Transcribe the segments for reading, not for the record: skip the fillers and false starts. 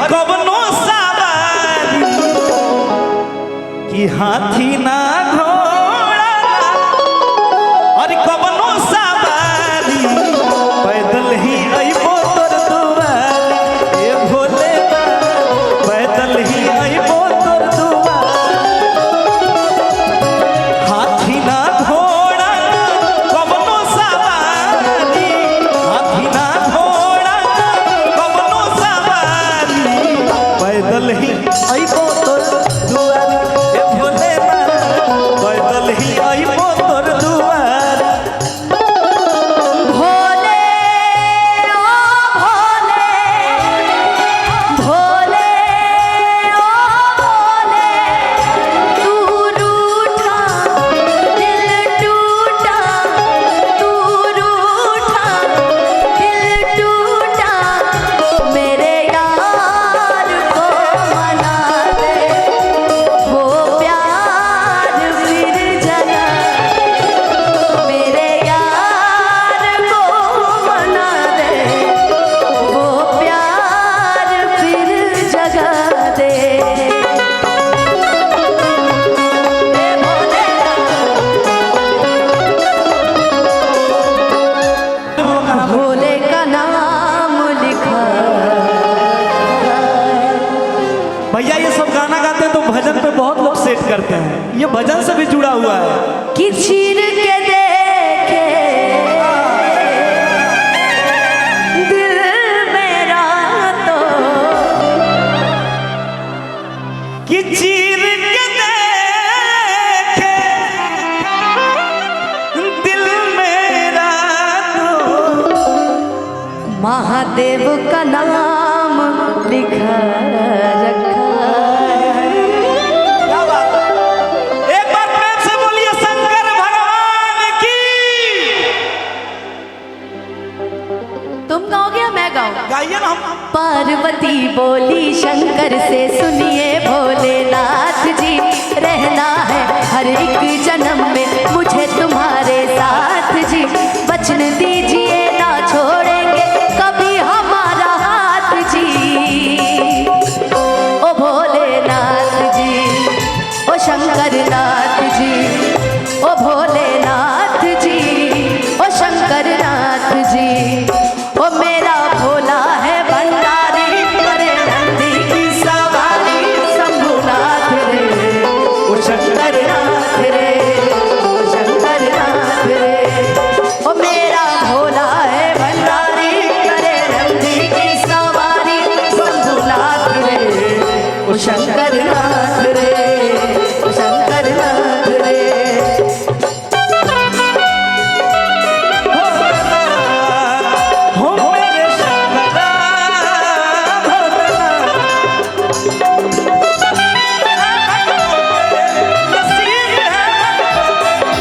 कवनो सवारी कि हाथी ना घोड़ा और कवनो सवारी पैदल ही अइबो तोर दुआरी ए भोले पैदल ही अइबो तोर दुआरी हाथी ना घोड़ा कवनो सवारी हाथी ना घोड़ा कवनो सवारी पैदल ही अइबो तोर दुआरी ए भोले पैदल ही अइबो तोर दुआरी भोले ओ भोले भोले ओ भोले तू रूठा दिल टूटा तू रूठा दिल टूटा मेरे यार को मना दे वो प्यार फिर जगा मेरे यार को मना दे वो प्यार फिर जगा दे भोले का नाम लिखा भैया ये सब गाना गाते हैं तो भजन पे बहुत लोग सेट करते हैं ये भजन से भी जुड़ा हुआ है कि चीर के देखे दिल मेरा तो कि चीर के देखे दिल मेरा तो महादेव का नाम लिखा रखा क्या बात है एक बार प्रेम से बोलिए शंकर भगवान की तुम गाओगे या मैं गाऊं? गाइए ना हम पार्वती बोली शंकर से सुनिए भोलेनाथ जी रहना है हर एक जन्म में मुझे तुम्हारे साथ जी वचन दीजिए ना छोड़ेंगे कभी हमारा हाथ जी ओ भोलेनाथ जी ओ शंकरनाथ जी ओ भोलेनाथ जी ओ शंकरनाथ जी ओ मेरा भोला है भंडारी करे नंदी की सवारी शंभुनाथ रे ओ शंकरनाथ रे ओ शंकरनाथ रे ओ मेरा भोला है भंडारी करे नंदी की सवारी शंभुनाथ रे ओ शंकरनाथ रे ओ शंकरनाथ रे हो मेरे शंकरा नसीब है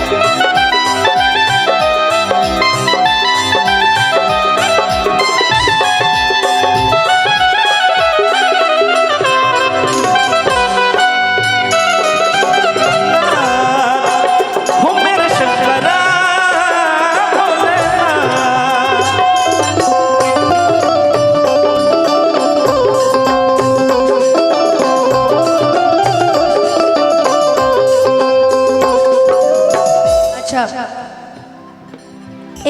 हो मेरे शंकरा भोलेनाथ अच्छा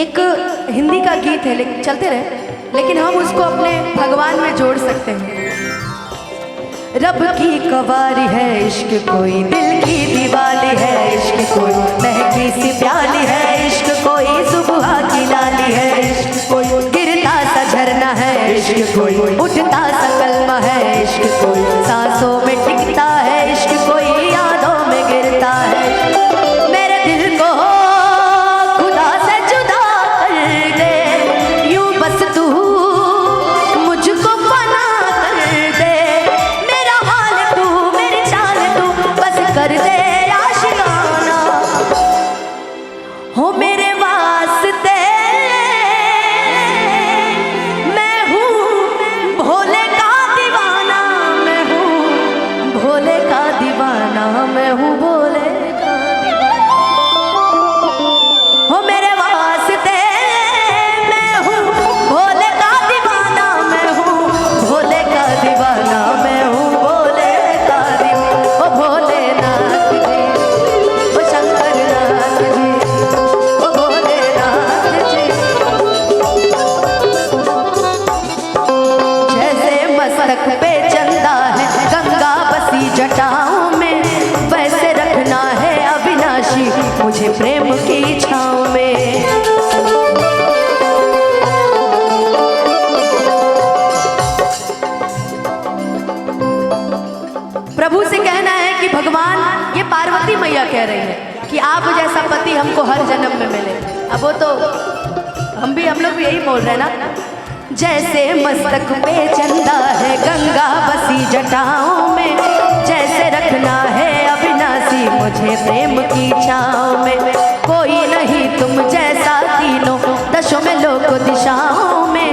एक हिंदी का गीत है लेकिन चलते रहे लेकिन हम उसको अपने भगवान में जोड़ सकते हैं रब की कवारी है इश्क कोई दिल की दीवाली है इश्क कोई महकी सी प्याली है इश्क कोई सुबह की लाली है इश्क कोई गिरता सा झरना है इश्क कोई उठता सा कलमा है इश्क कोई सांसों में टिकता है इश्क कोई यादों में गिरता है मेरे दिल को खुदा से जुदा कर दे यूं बस तू मुझको फना कर दे मेरा हाल तू मेरी चाल तू बस कर दे आशिकाना हो मेरे वास्ते मैं हूँ भोले का दीवाना मैं हूँ भोले का दीवाना मैं हूँ भोले का दीवाना हो मेरे वास्ते मैं हूँ भोले का कह रही हैं कि आप जैसा पति हमको हर जन्म में मिले। अब वो तो हम लोग भी यही बोल रहे हैं ना। जैसे मस्तक पे चंदा है गंगा बसी जटाओं में, जैसे रखना है अविनाशी मुझे प्रेम की छाँव में। कोई नहीं तुम जैसा तीनों दशों में लोक दिशाओं में,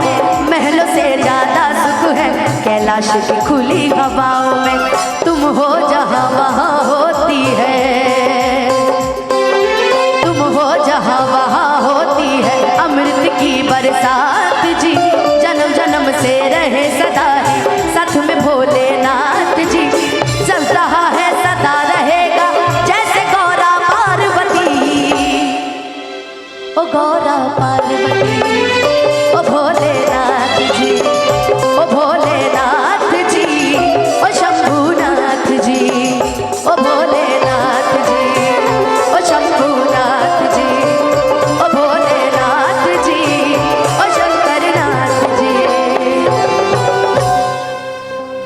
महलों से ज्यादा सुख है कैलाश की खुली हवाओं में। तुम हो जहाँ वहाँ होती है, तुम हो जहाँ वहाँ होती है अमृत की बरसात जी। जन्म जन्म से रहे सदा ही साथ में भोलेनाथ जी। चल रहा है सदा रहेगा जैसे गौरा पार्वती, ओ गौरा पार्वती, ओ भोले